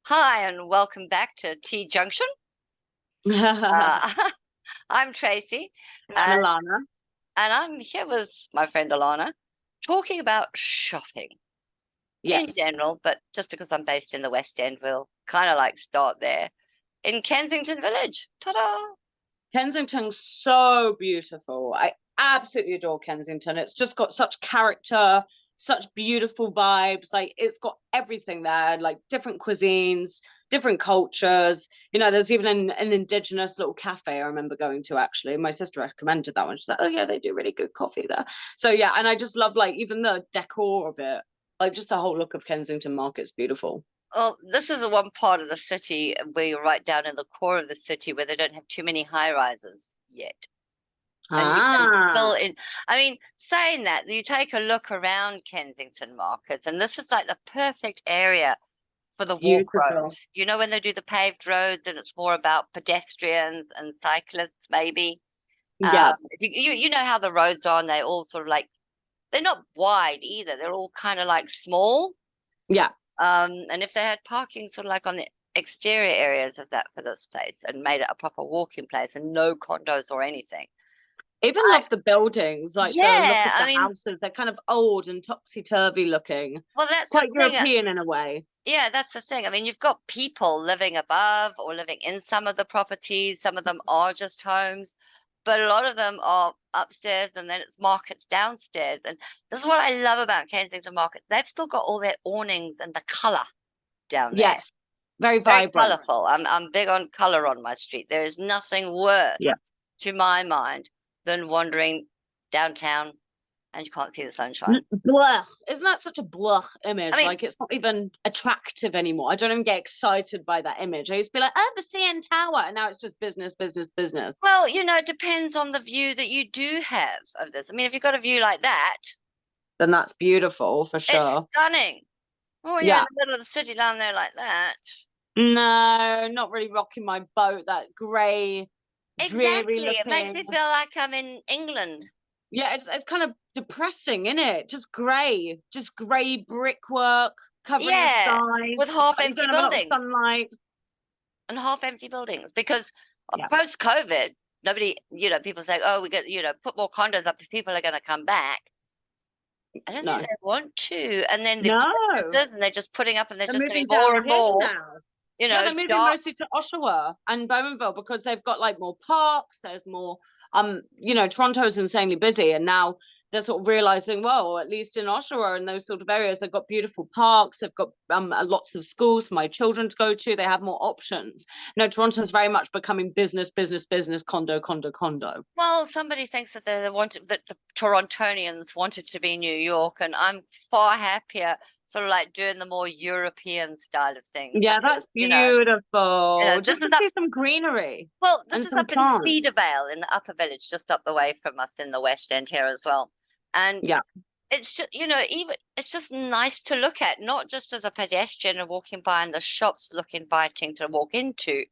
Hi, and welcome back to T Junction. I'm Uh, I'm Tracy, and, Alana. and I'm here with my friend Alana, talking about shopping in Yes. general, but just because I'm based in the West End, we'll kind of like start there in Kensington Village. Ta-da! Kensington's so beautiful. I absolutely adore Kensington. It's just got such character, such beautiful vibes. Like it's got everything there, like different cuisines, different cultures. There's even an indigenous little cafe I remember going to actually. My sister recommended that one. She's like, oh yeah, they do really good coffee there. So yeah, and I just love like even the decor of it. Like just the whole look of Kensington Market's beautiful. Well, this is the one part of the city where you're right down in the core of the city where they don't have too many high rises yet. And you can Ah, still I mean, saying that, you take a look around Kensington Markets, and this is like the perfect area for the walk beautiful. roads. You know, when they do the paved roads and it's more about pedestrians and cyclists, maybe. Yeah, You know how the roads are, and they all sort of like they're not wide either. They're all kind of like small. yeah. And if they had parking sort of like on the exterior areas of that for this place and made it a proper walking place and no condos or anything. Even I love the buildings, like the look Yeah, of I the mean, houses. They're kind of old and topsy-turvy looking, well, that's the quite thing. European in a way. Yeah, that's the thing. I mean, you've got people living above or living in some of the properties. Some of them are just homes, but a lot of them are upstairs and then it's markets downstairs. And this is what I love about Kensington Market. They've still got all their awnings and the color down there. Yes, very Very vibrant. colorful. I'm big on color on my street. There is nothing worse, Yeah. to my mind, than wandering downtown and you can't see the sunshine. Blah. Isn't that such a blah I image? mean, Like it's not even attractive anymore. I don't even get excited by that image. I used to be like, oh, the CN Tower, and now it's just business, business, business. well, it depends on the view that you do have of this. I mean, if you've got a view like that, Then that's beautiful for it's sure. stunning. Well, when you're in Yeah. the middle of the city down there like that. No, not really rocking my boat. That grey, dreary Exactly. It makes looking. me feel like I'm in England. Yeah, it's kind of depressing, isn't it? Just grey brickwork covering the Yeah, sky. with half You empty don't have a lot of buildings sunlight. and half empty buildings because Yeah, post COVID, nobody, people say, oh, we got, put more condos up if people are going to come back. I don't think no, they want to. And then the no. businesses, and they're just putting up, and there's They're just going to moving be more and downhill more, now. Yeah, they're moving dark. mostly to Oshawa and Bowmanville because they've got like more parks. There's more, Toronto's insanely busy, and now they're sort of realizing, well, at least in Oshawa and those sort of areas, they've got beautiful parks. They've got lots of schools for my children to go to. They have more options. No, Toronto's very much becoming business, business, business, condo, condo, condo. Well, somebody thinks that they wanted that the Torontonians wanted to be New York, and I'm far happier, sort of like doing the more European style of things. Yeah, that's beautiful. This Just is to up. see some greenery Well, this and is some up in plants. Cedarvale in the Upper Village, just up the way from us in the West End here as well. And Yeah. it's just, even it's just nice to look at, not just as a pedestrian and walking by, and the shops look inviting to walk into.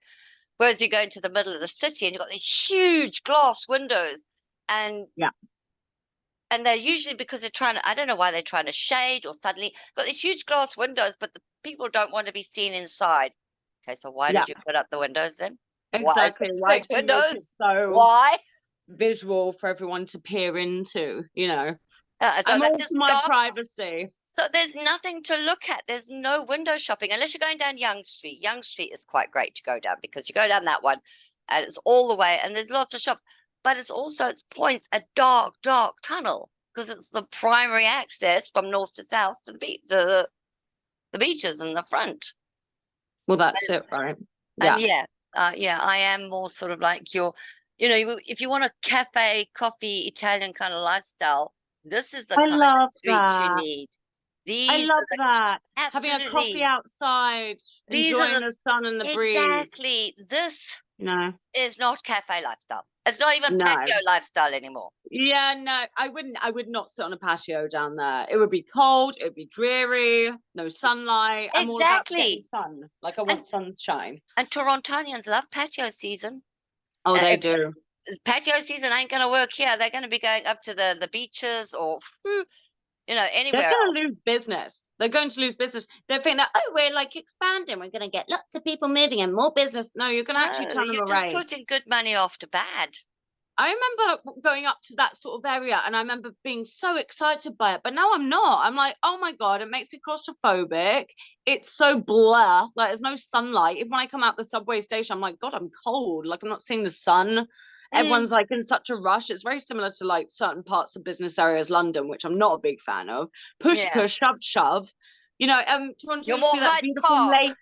Whereas you go into the middle of the city and you've got these huge glass windows, and Yeah. they're usually because they're trying to, I don't know why they're trying to shade or suddenly got these huge glass windows, but the people don't want to be seen inside. Okay, so why Yeah. did you put up the windows then? Why is Exactly. there Why big do you make it windows? so Why? visual for everyone to peer into? So I'm they've all for just my dark. privacy. So there's nothing to look at. There's no window shopping unless you're going down Yonge Street. Yonge Street is quite great to go down because you go down that one and it's all the way and there's lots of shops, but it points a dark, dark tunnel because it's the primary access from north to south to the beach, the beaches in the front. Well, that's it, right? And Yeah. yeah, I am more sort of like if you want a cafe, coffee, Italian kind of lifestyle, this is the I kind of love streets you that. need. I These love are the that. Having a coffee absolutely, outside, these are enjoying the the sun and the breeze. exactly. This No, is not cafe lifestyle. It's not even no. patio lifestyle anymore. Yeah, no, I would not sit on a patio down there. It would be cold, it would be dreary, no sunlight. I'm all about getting Exactly. sun. Like I And want sunshine. Torontonians love patio season. Oh, Uh, they if do. Patio season ain't going to work here. They're going to be going up to the beaches or They're anywhere going to else. lose business. They're going to lose business. They think that, oh, we're like expanding. We're going to get lots of people moving and more business. No, you're going to actually No, turn them you're just away. putting good money after bad. I remember going up to that sort of area and I remember being so excited by it, but now I'm not. I'm like, oh my God, it makes me claustrophobic. It's so blur, like there's no sunlight. Even when I come out the subway station, I'm like, God, I'm cold. Like I'm not seeing the sun. Everyone's like in such a rush. It's very similar to like certain parts of business areas, London, which I'm not a big fan of. Push, Yeah. push, shove, shove. Toronto You're used to more be that Hyde beautiful Park. lake.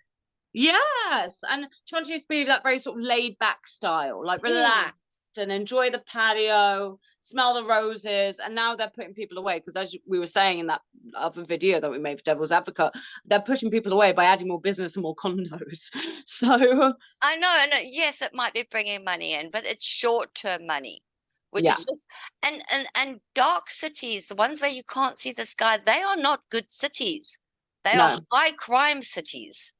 Yes, and Toronto used to be that very sort of laid back style, like relaxed and enjoy the patio, smell the roses. And now they're putting people away because, as we were saying in that other video that we made for Devil's Advocate, they're pushing people away by adding more business and more condos. So I know, and yes, it might be bringing money in, but it's short-term money, which yeah, is just and dark cities, the ones where you can't see the sky, they are not good cities. They are no, high crime cities.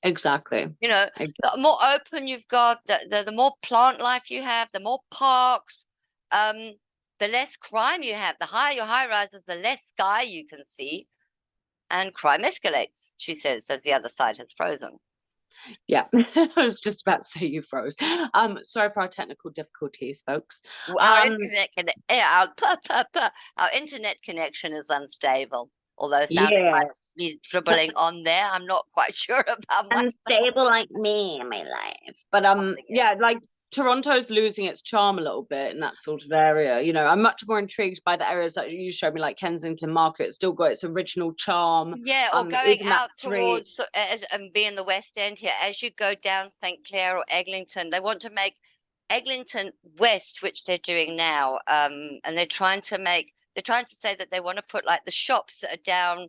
exactly. The more open you've got, the more plant life you have, the more parks, um, the less crime you have. The higher your high rises, the less sky you can see, and crime escalates, she says, as the other side has frozen. Yeah, I was just about to say you froze. Sorry for our technical difficulties, folks. Our our internet connection is unstable. Although sounding like Yes. he's dribbling on there, I'm not quite sure about my Unstable like me in my life. But yeah, like Toronto's losing its charm a little bit in that sort of area. I'm much more intrigued by the areas that you showed me, like Kensington Market. It's still got its original charm. Yeah, or going Even that out street. towards and be in the West End here. As you go down St. Clair or Eglinton, they want to make Eglinton West, which they're doing now. And they're trying to say that they want to put like the shops that are down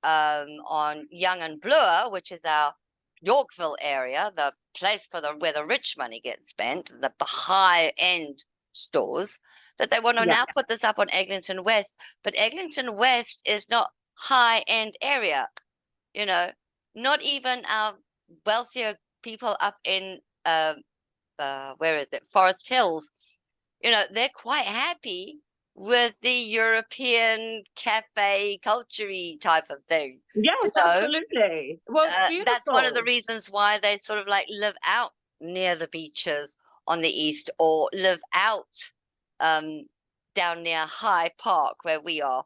on Yonge and Bloor, which is our Yorkville area, the place for where the rich money gets spent, the high end stores, that they want to Yeah. now put this up on Eglinton West. But Eglinton West is not high end area, not even our wealthier people up in where is it, Forest Hills, they're quite happy with the European cafe culture-y type of thing. Yes, absolutely. Well, it's That's one of the beautiful. reasons why they sort of like live out near the beaches on the east, or live out down near High Park where we are,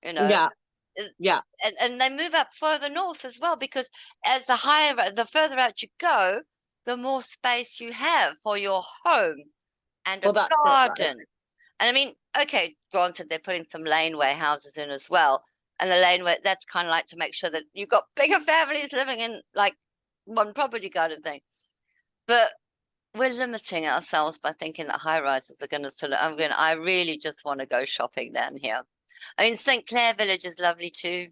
Yeah. Yeah. and they move up further north as well, because as the further out you go, the more space you have for your home and Well, a that's it, right? garden. And I mean, okay, granted, they're putting some laneway houses in as well. And the laneway, that's kind of like to make sure that you've got bigger families living in like one property kind of thing. But we're limiting ourselves by thinking that high rises are going to. I really just want to go shopping down here. I mean, St. Clair Village is lovely too.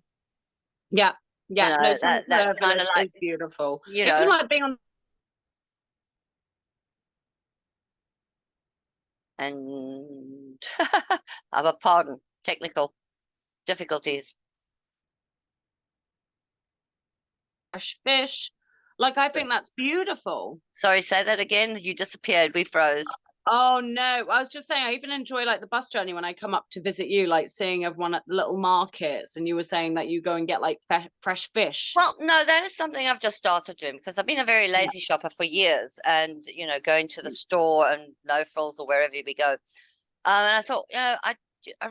Yeah. Yeah. No, St. That's Clair kind of Village like, is beautiful. you Even know, like being on. and I have a pardon, technical difficulties. Fresh fish. Like, I think that's beautiful. Sorry, say that again. You disappeared. We froze. Oh no, I was just saying, I even enjoy like the bus journey when I come up to visit you, like seeing everyone at the little markets. And you were saying that you go and get like fresh fish. Well, no, that is something I've just started doing, because I've been a very lazy shopper for years, and going to the store and No Frills or wherever we go. And I thought, I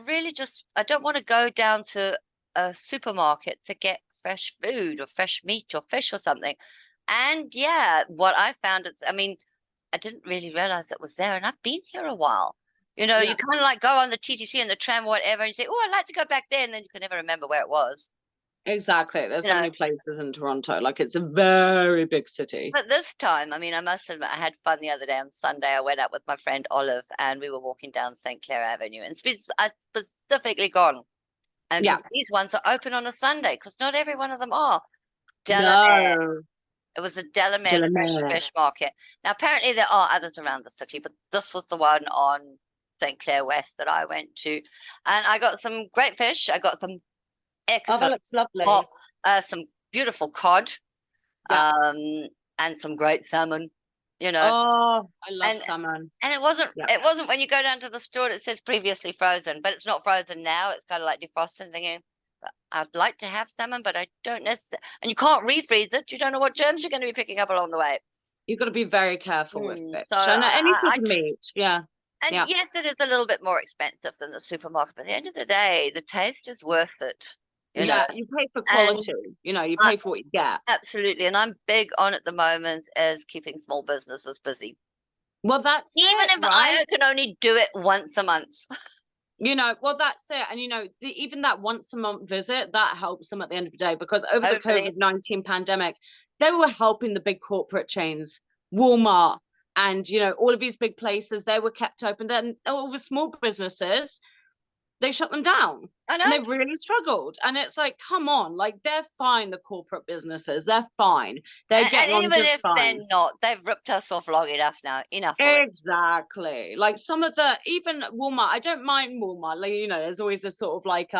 really I don't want to go down to a supermarket to get fresh food or fresh meat or fish or something. And yeah, what I found, I mean, I didn't really realize it was there, and I've been here a while. You Yeah. kind of like go on the TTC and the tram or whatever, and you say, "Oh, I'd like to go back there," and then you can never remember where it was. Exactly. There's so many places in Toronto. Like, it's a very big city. But this time, I mean, I must admit, I had fun the other day on Sunday. I went out with my friend Olive, and we were walking down St. Clair Avenue, and I specifically gone. And Yeah. because these ones are open on a Sunday, because not every one of them are. Delamere. No. It was the Delamere Fresh Delamere. Fish Market. Now, apparently there are others around the city, but this was the one on St. Clair West that I went to. And I got some great fish. I got some Oh, that excellent, looks lovely. some beautiful cod, Yeah. and some great salmon. you know. Oh, I love And salmon. and Yeah. it wasn't when you go down to the store and it says previously frozen, but it's not frozen now. It's kind of like defrosted, thinking, I'd like to have salmon, but I don't necessarily, and you can't refreeze it. You don't know what germs you're going to be picking up along the way. You've got to be very careful with So fish and any sort of meat. Yeah. and Yeah. yes, it is a little bit more expensive than the supermarket, but at the end of the day, the taste is worth it, you know. Yeah, you pay for And quality, you know, you pay for what you get. absolutely, and I'm big on at the moment is keeping small businesses busy. Well, that's Even it, if right? I can only do it once a month. You know, well, that's it. And, you know, even that once a month visit, that helps them at the end of the day, because over the Hopefully. COVID-19 pandemic, they were helping the big corporate chains, Walmart, and, you know, all of these big places, they were kept open. Then all the small businesses, they shut them down. I And know. they've really struggled. And it's like, come on, like they're fine, the corporate businesses, they're fine. They're getting on And even just if fine. they're not, they've ripped us off long enough now. Enough already. Exactly. Like some of the, even Walmart, I don't mind Walmart. Like, you know, there's always a sort of like,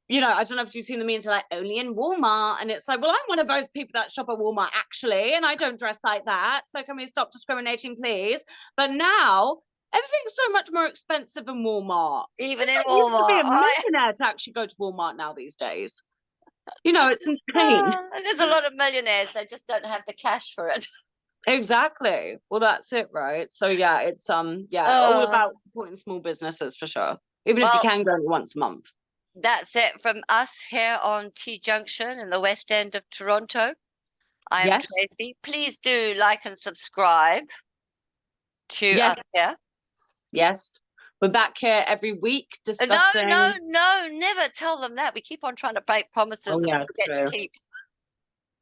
you know, I don't know if you've seen the memes like only in Walmart. And it's like, well, I'm one of those people that shop at Walmart actually, and I don't dress like that. So can we stop discriminating, please? But now everything's so much more expensive in Walmart. Even It's in like you have to be Walmart. a millionaire to actually go to Walmart now these days. You know, it's insane. And there's a lot of millionaires that just don't have the cash for it. Exactly. Well, that's it, right? So yeah, it's yeah, all about supporting small businesses for sure. Even if you Well, can go once a month. that's it from us here on T Junction in the West End of Toronto. I am Yes. Tracey. Please do like and subscribe to Yes. us here. Yes. We're back here every week discussing. No, never tell them that. We keep on trying to break promises Oh, that yeah, we forget to keep.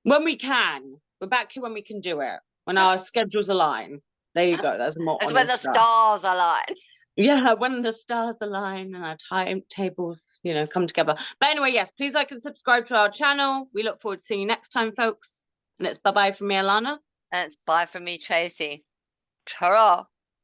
When we can. We're back here when we can do it. When our schedules align. There you go. That's a more It's when the honest stuff. stars align. Yeah, when the stars align and our timetables, you know, come together. But anyway, yes, please like and subscribe to our channel. We look forward to seeing you next time, folks. And it's bye-bye from me, Alana. And it's bye from me, Tracey. Ta-ra.